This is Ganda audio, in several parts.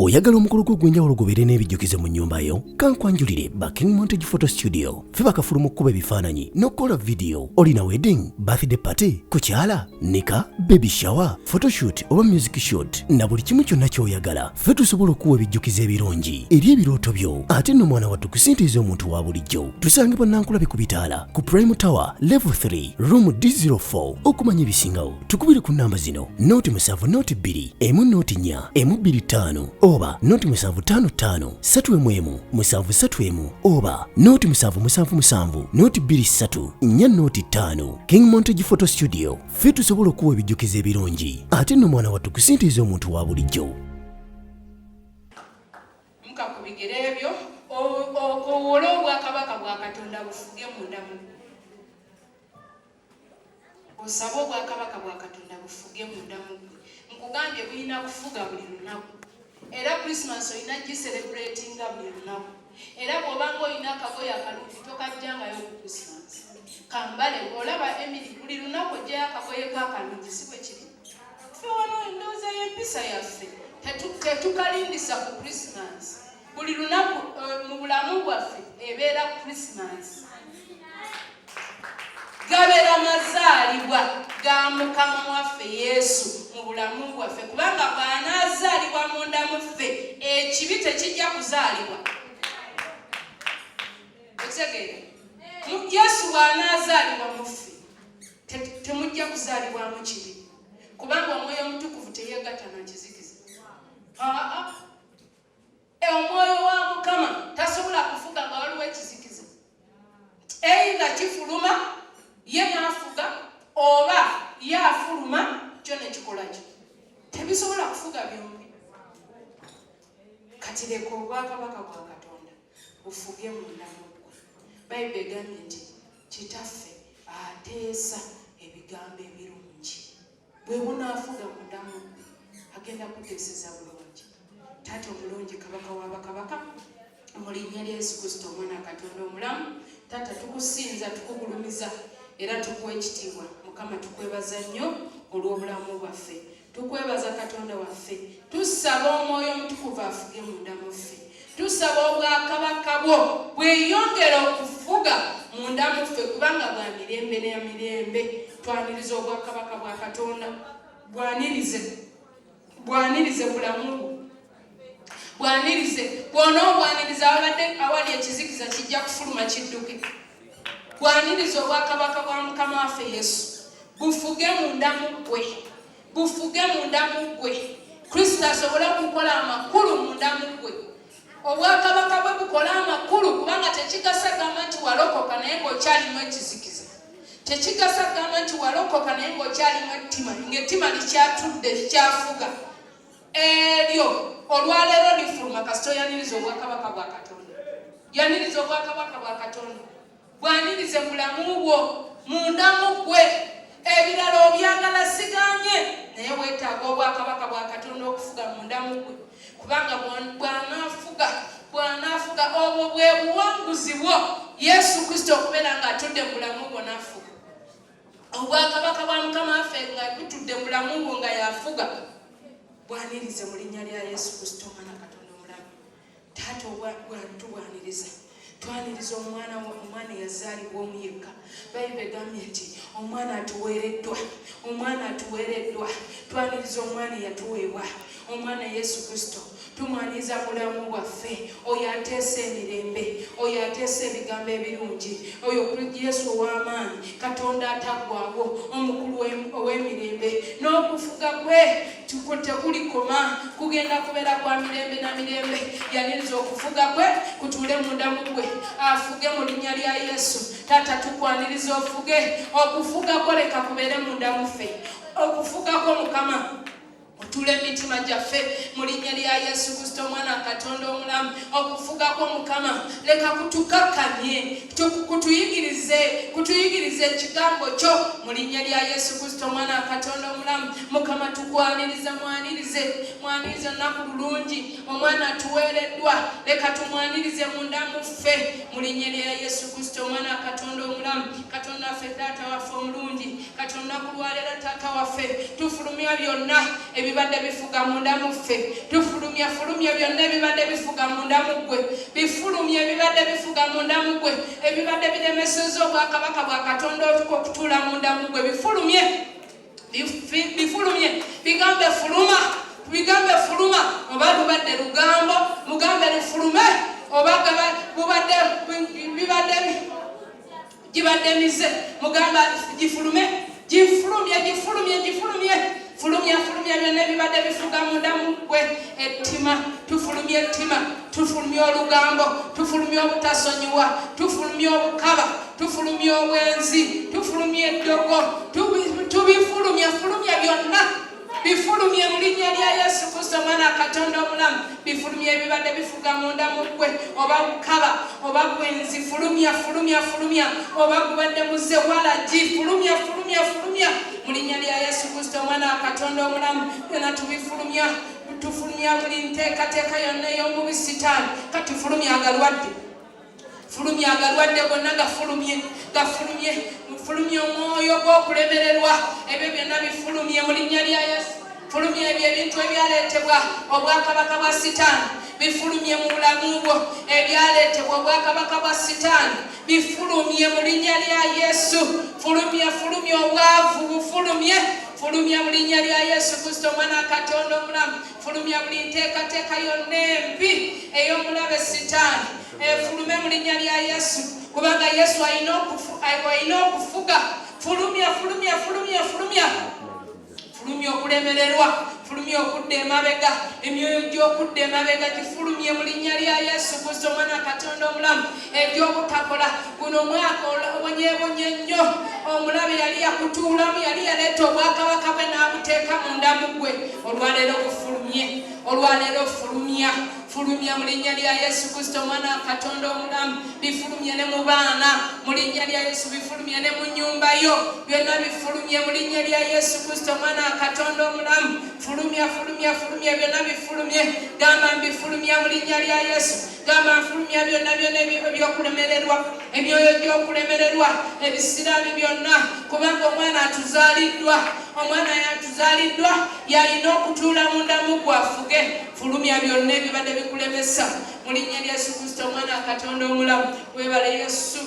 Oyagala omukolo gw'ogwenjawulo gubeere n'ebijjukize mu nnyumba yo? Kankwanjulire ba King Montage Photo Studio. Ffe bakafulu mu kkuba ebifaananyi n'okukola video. Olina wedding, birthday party, kukyala, nika, baby shower, photoshoot oba music shoot na buli kimu kyonna ky'oyagala. Ffe tusobola okuwa ebijjukize ebirungi eri ebirooto byo. Ate nno mwana wattu kusintiiza omuntu wa bulijjo. Tusange Bannankulabe ku Bitaala ku Prime Tower Level 3 Room D04. Okumanya ebisingawo tukubire ku nnamba zino: noti 7 noti 2 emu noti 4 emu 25 oba noti 755 3 731 oba noti 777 noti 23 4 noti 5. King Montage Photo Studio. Ffe tusobola okuwa ebijjukize ebirungi ate nno mwana wattu kusintiiza omuntu wa bulijjo. Mukakubigere ebyo okuwula obwakabaka bwa Katonda bufuge munda mu osaba obwakabaka bwa Katonda bufuge munda mu nkugambye bulina kufuga buli lunaku. Era Christmas olina giselebratinga buli lunaku. Era bw'obanga olina akagoye akalungi tokajjangayo ku Christmas. Kambale olaba Emily buli lunaku ojjayo akagoye k'akalungi si bwe kiri. Ffe wano endowooza y'empisa yaffe tetukalindisa ku Christmas. Buli lunaku mu bulamu bwaffe ebeera Christmas. Gabeera mazaalibwa ga Mukama waffe Yesu mu bulamu bwaffe, kubanga bw'anaazaalibwa munda mu ffe ekibi tekijja kuzaalibwa. Otegeera? Yesu bw'anaazaalibwa mu ffe temujja kuzaalibwamu kibi, kubanga Omwoyo Omutukuvu teyeegatta na kizikiza. Omwoyo wa Mukama tasobola kufuga nga waliwo ekizikiza. Nga kifuluma ye n'afuga oba ye afuluma kyo ne kikola kyo. Tebisobola kufuga byombi. Kati leka obwakabaka bwa Katonda bufuge munda mu ggwe. Bayibuli egambye nti Kitaffe ateesa ebigambo ebirungi. Bwe bunaafuga munda mu ggwe agenda kuteeseza bulungi. Taata omulungi, Kabaka w'abakabaka, mu linnya lya Yesu Kristo Omwana Katonda omulamu, Taata tukusinza, tukugulumiza era tukuwa ekitiibwa. Mukama tukwebaza nnyo olw'obulamu bwaffe. Tukwebaza Katonda waffe. Tusaba Omwoyo Omutukuvu afuge munda mu ffe. Tusaba obwakabaka bwo bweyongera okufuga munda mu ffe, kubanga bwa mirembe n'emirembe. Twaniriza obwakabaka bwa Katonda, bwanirize bulamu bwo. Bwanirize bw'onoobwaniriza abadde awali ekizikiza kijja kufuluma kidduke. Bwaniriza obwakabaka bwa Mukama waffe Yesu bufuge munda mu ggwe. Bufuge munda mu ggwe. Kristo asobole okukola amakulu munda mu ggwe. Obwakabaka bwe bukola amakulu, kubanga tekigasa gamba nti walokoka naye ng'okyalimu ekizikiza. Tekigasa gamba nti walokoka naye ng'okyalimu ettima, ng'ettima likyatudde likyafuga. Eryo olwaleero lifuluma kasita oyaniriza obwakabaka bwa Katonda. Yaniriza obwakabaka bwa Katonda. Bwanirize bulamu bwo munda mu ggwe. Ebirala obyagala siganye, naye weetaaga obwakabaka bwa Katonda okufuga munda mu ggwe, kubanga bw'anaafuga obwo bwe buwanguzi bwo. Yesu Kristo okubeera ng'atudde mu bulamu bwo n'afuga. Obwakabaka bwa Mukama waffe nga butudde mu bulamu bwo nga yafuga. Bwanirize mu linnya lya Yesu Kristo Omwana Katonda omulamu. Taata tubwaniriza. Twaniriza omwana yazaalibwa omu yekka. Bayibuli egambye nti omwana atuweereddwa. Twaniriza omwana eyatuweebwa, omwana Yesu Kristo. Tumwaniriza bulamu bwaffe. Oyo ateesa emirembe, oyo ateesa ebigambo ebirungi, oyo Yesu ow'amaanyi, Katonda ataggwaawo, omukulu ow'emirembe. N'okufuga kwe tekulikoma, kugenda kubeera kwa mirembe na mirembe. Yaniriza okufuga kwe kutuule munda mu ggwe. Afuge mu linnya lya Yesu. Taata tukwaniriza ofuge. Okufuga kwo leka kubeere munda mu ffe. Okufuga kwo Mukama otule emitima gyaffe mu linnya lya Yesu Kristo Omwana Katonda omulamu. Okufuga kwo Mukama leka kutukakanye, kutuyigirize ekigambo kyo mu linnya lya Yesu Kristo Omwana Katonda omulamu. Mukama tukwaniriza, mwanirize olunaku lulungi. Omwana atuweereddwa, leka tumwanirize munda mu ffe mu linnya lya Yesu Kristo Omwana Katonda omulamu. Katonda waffe, Taata waffe omulungi, Katonda ku lwaleero Taata waffe tufulumya byonna ebibadde bifuga munda mu ffe tufulumya byonna ebibadde bifuga munda mu ggwe bifulumye ebibadde bifuga munda mu ggwe ebibadde biremesezza obwakabaka bwa Katonda okutuula munda mu ggwe bifulumye bigambe fuluma oba lubadde lugambo mugambe lufulume oba gibadde mize mugamba gifulumye fulumya byonna ebibadde bifuga munda mu ggwe ettima tufulumye olugambo tufulumye obutasonyiwa tufulumye obukaba tufulumye obwenzi tufulumye eddogo tubifulumya byonna bifulumye mu linnya lya Yesu Kristo Mwana Katonda omulamu bifulumye ebibadde bifuga munda mu ggwe oba bukaba oba bwenzi fulumya oba gubadde muze walagi fulumya mu linnya lya Yesu Kristo Mwana Katonda omulamu byonna tufulumya buli nteekateeka yonna ey'omubi Sitaani kati fulumya agalwadde gonna gafulumye omwoyo gw'okulemererwa ebyo byonna bifulumye mu linnya lya Yesu fulumye ebyo ebintu ebyaleetebwa obwakabaka bwa Sitaani bifulumye mu bulamu bwo ebyaleetebwa obwakabaka bwa Sitaani bifulumye mu linnya lya Yesu fulumya obwavu bufulumye mu linnya lya Yesu Kristo Mwana Katonda omulamu fulumya buli nteekateeka yonna embi ey'omulabe Sitaani efulume mu linnya lya Yesu kubanga Yesu alina okufuga fulumya okulemererwa fulumya okudda emabega emyoyo gy'okudda emabega gifulumye mu linnya lya Yesu Kristo Mwana Katonda omulamu eby'obutakola guno omwaka obonyebonye nnyo omulabe yali yakutuulamu yali yaleeta obwakabaka bwe n'abuteeka munda mu ggwe olwaleero fulumya mu linnya lya Yesu Kristo Mwana Katonda omulamu bifulumye ne mu baana mu linnya lya Yesu bifulumye ne mu nnyumba yo byonna bifulumye mu linnya lya Yesu Kristo Mwana Katonda omulamu fulumya byonna bifulumye gamba mbifulumya mu linnya lya Yesu gamba nfulumya byonna ebyokulemererwa emyoyo gy'okulemererwa ebisiraani byonna kubanga omwana yatuzaaliddwa yalina okutuula munda mu ggwe afuge fulumya byonna ebibadde bikulemesa mu linnya lya Yesu Kristo Omwana Katonda omulamu weebale Yesu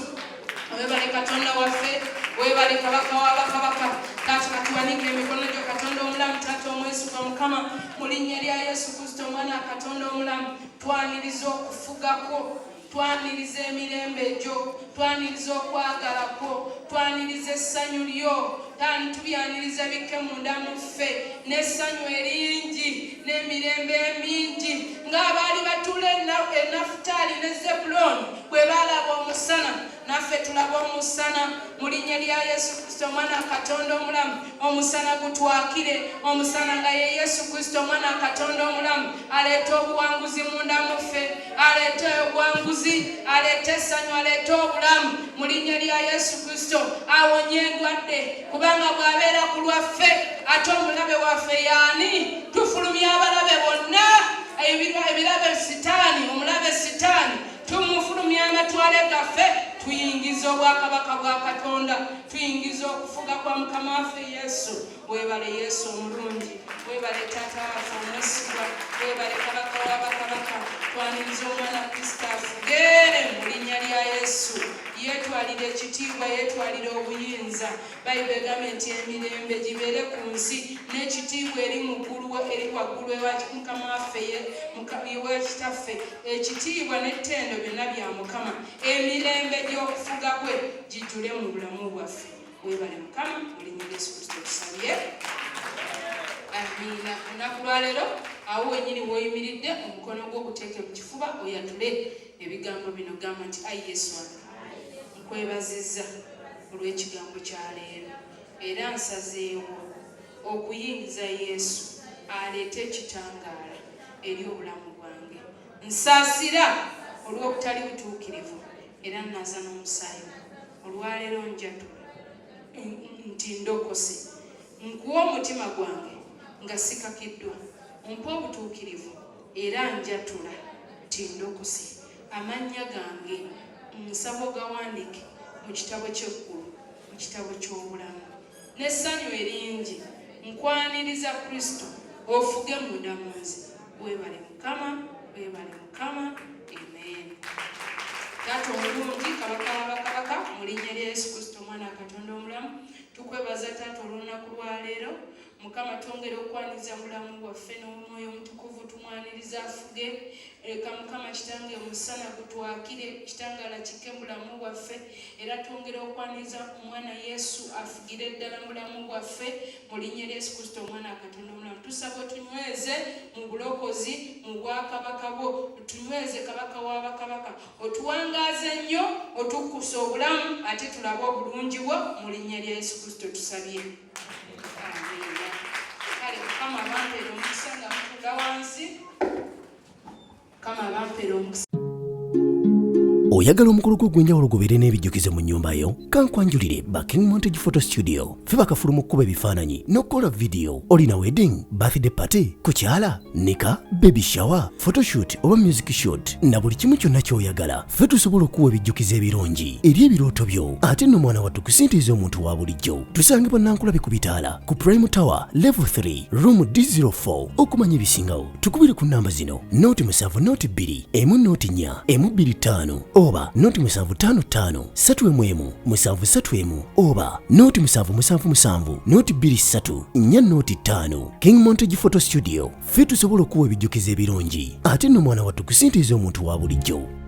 weebale Katonda waffe weebale kabaka w'abakabaka taata katuwanike emikono gyo Katonda omulamu taata omwesigwa Mukama mu linnya lya Yesu Kristo Omwana Katonda omulamu twaniriza okufugako twaniriza emirembe gyo twaniriza okwagala kwo twaniriza essanyu lyo tubyaniriza bikke munda mu ffe n'essanyu eringi n'emirembe emingi ng'abaali batuula e Nafutaali ne Zebbulooni bwe baalaba omusana naffe tulaba omusana mu linnya lya Yesu Kristo Omwana Katonda omulamu omusana gutwakire omusana nga ye Yesu Kristo Omwana Katonda omulamu aleeta obuwanguzi munda mu ffe aleeta obuwanguzi aleeta essanyu aleeta obulamu mu linnya lya Yesu Kristo awonye endwadde kubanga bw'abeera ku lwaffe ate omulabe waffe y'ani tufulumya abalabe bonna ebirabe Sitaani omulabe Sitaani tumufulumya amatwale gaffe tuyingiza obwakabaka bwa Katonda tuyingiza okufuga kwa Mukama waffe Yesu weebale Yesu omulungi weebale taata waffe omwesigwa weebale kabaka w'abakabaka twaniriza omwana Kristo afuge mu linnya lya Yesu yeetwalira ekitiibwa yeetwalira obuyinza Bayibuli egamba nti emirembe gibeere ku nsi n'ekitiibwa eri waggulu ewa Mukama waffe w'ekitaffe ekitiibwa n'ettendo byonna bya Mukama emirembe gy'okufuga kwe gijjule mu bulamu bwaffe weebale Mukama mu linnya lya Yesu Kristo tusabye amiina olunaku lwaleero awo wennyini w'oyimiridde omukono gwo guteeke ku kifuba oyatule ebigambo bino gamba nti ayi Yesu wange nkwebazizza olw'ekigambo kya leero era nsazeewo okuyingiza Yesu aleete ekitangaala eri obulamu bwange nsaasira olw'obutali butuukirivu era nnaza n'omusaayi olwaleero njatula nti ndokose nkuwa omutima gwange nga sikakiddwa mpa obutuukirivu era njatula nti ndokose amannya gange nsaba ogawandiike mu kitabo ky'eggulu mu kitabo ky'obulamu n'essanyu eringi nkwaniriza Kristo ofuge munda munzi. Weebale Mukama, weebale Mukama. Amen. Taata omulungi, kabaka w'abakabaka, mu linnya lya Yesu Kristo omwana wa Katonda omulamu, tukwebaza Taata olunaku lwa leero. Mukama twongere okwaniza mulamu bwaffe n'omwoyo omutukuvu tumwaniriza afuge. Leka Mukama kitange omusana gutwakire, kitangaala kikke mulamu bwaffe, era twongere okwaniza omwana Yesu afugire ddala mulamu bwaffe mu linnya lya Yesu Kristo omwana wa Katonda omulamu. Tusaba otunyweze mu bulokozi mu bwakabaka bwo, otunyweze kabaka w'abakabaka, otuwangaaze nnyo, otukusa obulamu ate tulabe obulungi bwo mu linnya lya Yesu Kristo tusabye. Amen. Kale Mukama abampeera omukisa nga mutuula wansi. Mukama abampeera omukisa. Oyagala omukolo gw'ogwenjawulo gubeere n'ebijjukize mu nnyumba yo? Kankwanjulire King Montage Photo Studio. Ffe bakafuluma okukuba ebifaananyi n'okukola vidiyo. Olina wedding, birthday party, kukyala, nika, baby shower, photoshoot oba music shoot na buli kimu kyonna ky'oyagala. Ffe tusobola okuwa ebijjukize ebirungi eri ebirooto byo, ate nno mwana wattu kusintiiza omuntu wa bulijjo. Tusange Bannankulabe ku Bitaala ku Prime Tower Level 3 Room D04. Okumanya ebisingawo tukubire ku nnamba zino: 0702 104 125 oba 0755 311 731 oba 0777 223 405. King Montage Photo Studio. Ffe tusobola okuwa ebijjukize ebirungi ate nno mwana wattu kusintiiza omuntu wa bulijjo.